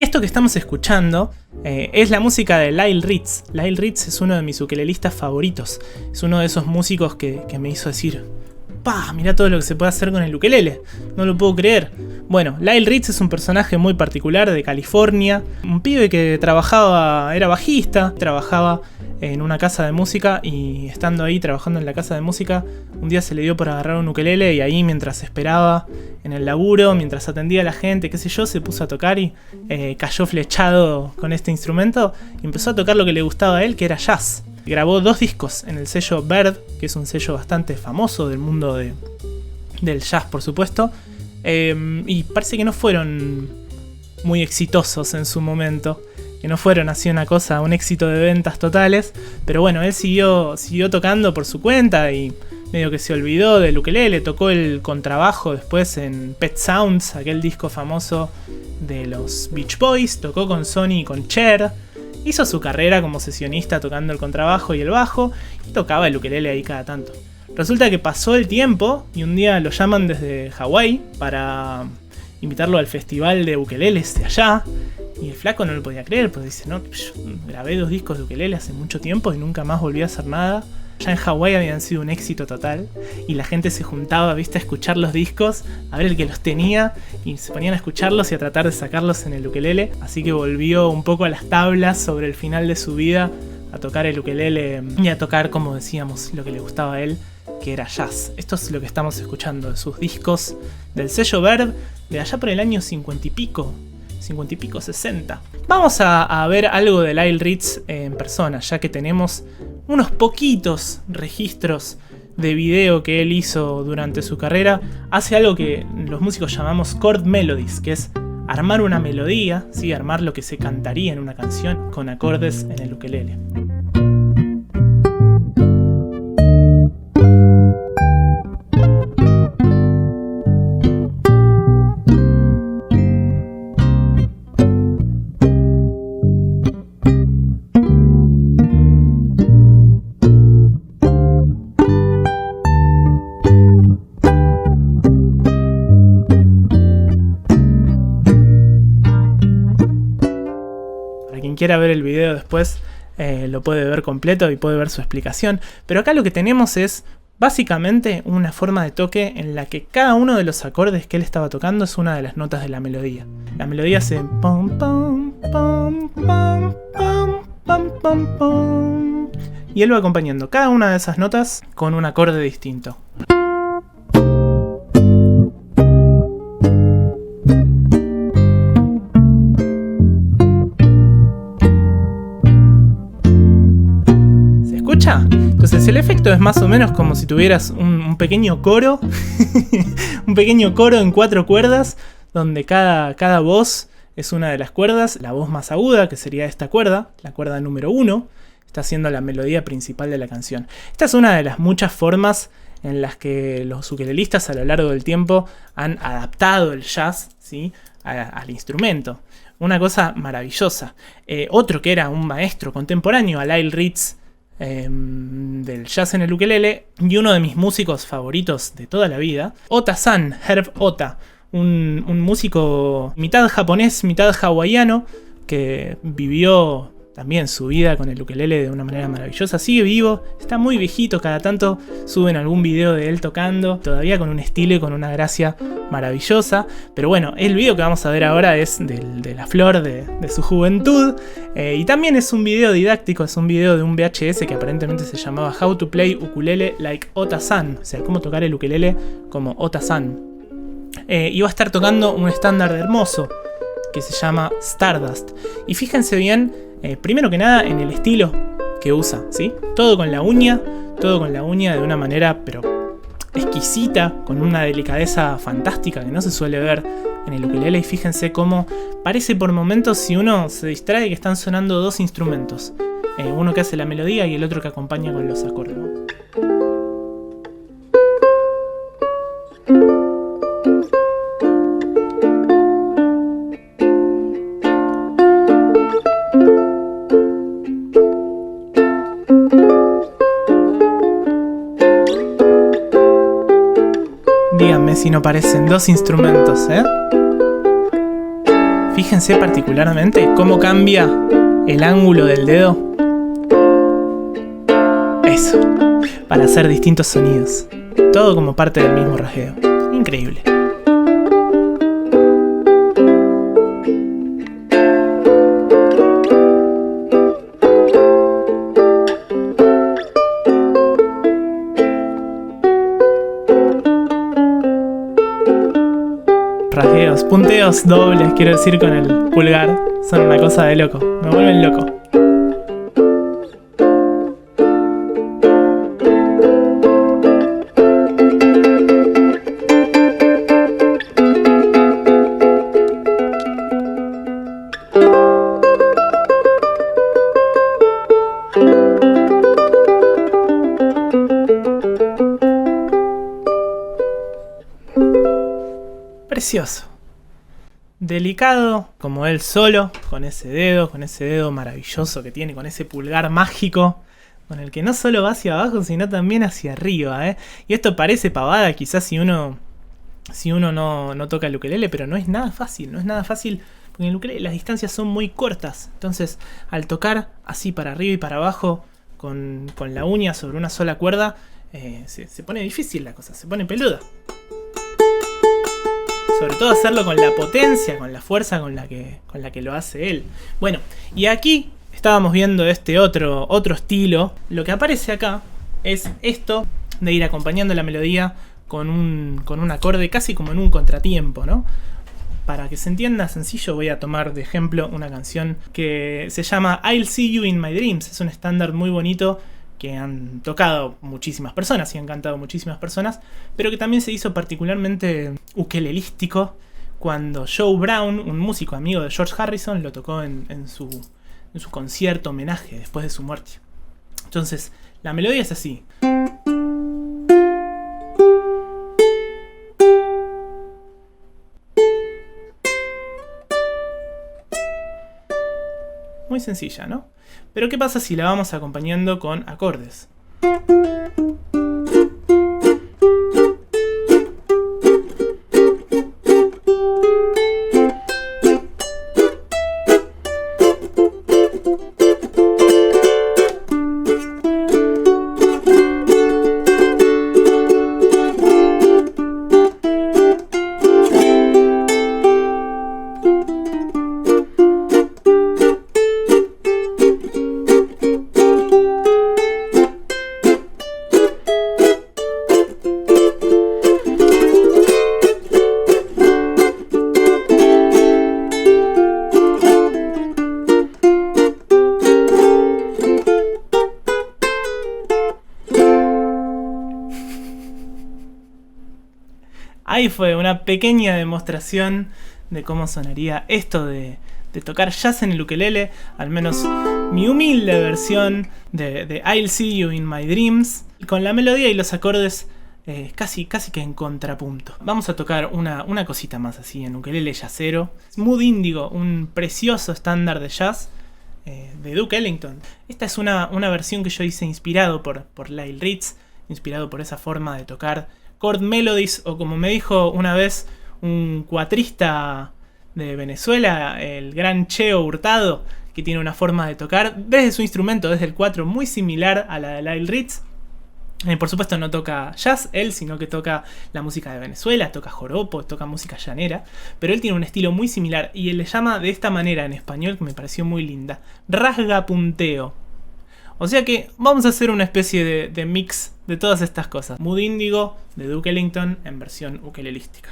Esto que estamos escuchando es la música de Lyle Ritz. Lyle Ritz es uno de mis ukelelistas favoritos. Es uno de esos músicos que me hizo decir: ¡pah! Mirá todo lo que se puede hacer con el ukelele. No lo puedo creer. Bueno, Lyle Ritz es un personaje muy particular de California. Un pibe que era bajista, trabajaba en una casa de música, y estando ahí trabajando en la casa de música, un día se le dio por agarrar un ukelele, y ahí, mientras esperaba en el laburo, mientras atendía a la gente, qué sé yo, se puso a tocar y cayó flechado con este instrumento y empezó a tocar lo que le gustaba a él, que era jazz. Grabó 2 discos en el sello Bird, que es un sello bastante famoso del mundo del jazz, por supuesto, y parece que no fueron muy exitosos en su momento, que no fueron así un éxito de ventas totales, pero bueno, él siguió tocando por su cuenta y medio que se olvidó del ukelele. Tocó el contrabajo después en Pet Sounds, aquel disco famoso de los Beach Boys, tocó con Sonny y con Cher, hizo su carrera como sesionista tocando el contrabajo y el bajo, y tocaba el ukelele ahí cada tanto. Resulta que pasó el tiempo y un día lo llaman desde Hawái para invitarlo al festival de ukeleles de allá. Y el flaco no lo podía creer, pues dice: no, yo grabé 2 discos de ukelele hace mucho tiempo y nunca más volví a hacer nada. Ya en Hawái habían sido un éxito total, y la gente se juntaba, viste, a escuchar los discos, a ver el que los tenía, y se ponían a escucharlos y a tratar de sacarlos en el ukelele. Así que volvió un poco a las tablas sobre el final de su vida, a tocar el ukelele y a tocar, como decíamos, lo que le gustaba a él, que era jazz. Esto es lo que estamos escuchando de sus discos del sello Verb, de allá por el año 50 y pico, 60. Vamos a ver algo de Lyle Ritz en persona, ya que tenemos unos poquitos registros de video que él hizo durante su carrera. Hace algo que los músicos llamamos chord melodies, que es armar una melodía, ¿sí? Armar lo que se cantaría en una canción con acordes en el ukelele. Quiera ver el video después, lo puede ver completo y puede ver su explicación. Pero acá lo que tenemos es básicamente una forma de toque en la que cada uno de los acordes que él estaba tocando es una de las notas de la melodía. La melodía hace pom pom pom pom pom pom pom pom, y él va acompañando cada una de esas notas con un acorde distinto. Entonces el efecto es más o menos como si tuvieras un pequeño coro, un pequeño coro en 4 cuerdas, donde cada voz es una de las cuerdas. La voz más aguda, que sería esta cuerda, la cuerda número 1, está haciendo la melodía principal de la canción. Esta es una de las muchas formas en las que los ukelelistas a lo largo del tiempo han adaptado el jazz, ¿sí?, al instrumento. Una cosa maravillosa. Otro que era un maestro contemporáneo a Lyle Ritz, del jazz en el ukelele, y uno de mis músicos favoritos de toda la vida, Ota San, Herb Ota, un músico mitad japonés, mitad hawaiano, que vivió también su vida con el ukelele de una manera maravillosa. Sigue vivo, está muy viejito, cada tanto suben algún video de él tocando, todavía con un estilo y con una gracia maravillosa. Pero bueno, el video que vamos a ver ahora es de la flor de su juventud, y también es un video didáctico, es un video de un VHS que aparentemente se llamaba How to Play Ukulele Like Ota-san, o sea, cómo tocar el ukelele como Ota-san. Y va a estar tocando un estándar hermoso que se llama Stardust. Y fíjense bien, primero que nada, en el estilo que usa, ¿sí? Todo con la uña de una manera pero exquisita, con una delicadeza fantástica que no se suele ver en el ukelele. Y fíjense cómo parece por momentos, si uno se distrae, que están sonando 2 instrumentos, uno que hace la melodía y el otro que acompaña con los acordes. Díganme si no parecen 2 instrumentos, ¿eh? Fíjense particularmente cómo cambia el ángulo del dedo. Eso, para hacer distintos sonidos. Todo como parte del mismo rasgueo. Increíble. Rasgueos, punteos dobles, quiero decir, con el pulgar. Son una cosa de loco. Me vuelven loco. Precioso. Delicado como él solo, con ese dedo maravilloso que tiene, con ese pulgar mágico, con el que no solo va hacia abajo, sino también hacia arriba, ¿eh? Y esto parece pavada quizás si uno no toca el ukelele, pero no es nada fácil, porque en el ukelele las distancias son muy cortas. Entonces, al tocar así para arriba y para abajo, con la uña sobre una sola cuerda, se pone difícil la cosa, se pone peluda. Sobre todo hacerlo con la potencia, con la fuerza con la que lo hace él. Bueno, y aquí estábamos viendo este otro estilo. Lo que aparece acá es esto de ir acompañando la melodía con un acorde casi como en un contratiempo, ¿no? Para que se entienda sencillo, voy a tomar de ejemplo una canción que se llama I'll See You in My Dreams. Es un estándar muy bonito que han tocado muchísimas personas y han cantado muchísimas personas, pero que también se hizo particularmente ukelelístico cuando Joe Brown, un músico amigo de George Harrison, lo tocó en su concierto homenaje después de su muerte. Entonces, la melodía es así. Muy sencilla, ¿no? Pero ¿qué pasa si la vamos acompañando con acordes? Ahí fue una pequeña demostración de cómo sonaría esto de tocar jazz en el ukelele, al menos mi humilde versión de I'll See You in My Dreams, con la melodía y los acordes casi que en contrapunto. Vamos a tocar una cosita más así en ukelele jazzero. Mood Indigo, un precioso estándar de jazz de Duke Ellington. Esta es una versión que yo hice inspirado por Lyle Ritz, inspirado por esa forma de tocar chord melodies, o como me dijo una vez un cuatrista de Venezuela, el gran Cheo Hurtado, que tiene una forma de tocar desde su instrumento, desde el cuatro, muy similar a la de Lyle Ritz. Por supuesto no toca jazz él, sino que toca la música de Venezuela, toca joropo, toca música llanera, pero él tiene un estilo muy similar y él le llama de esta manera en español, que me pareció muy linda: rasga punteo. O sea que vamos a hacer una especie de mix de todas estas cosas. Mood Indigo de Duke Ellington en versión ukelelística.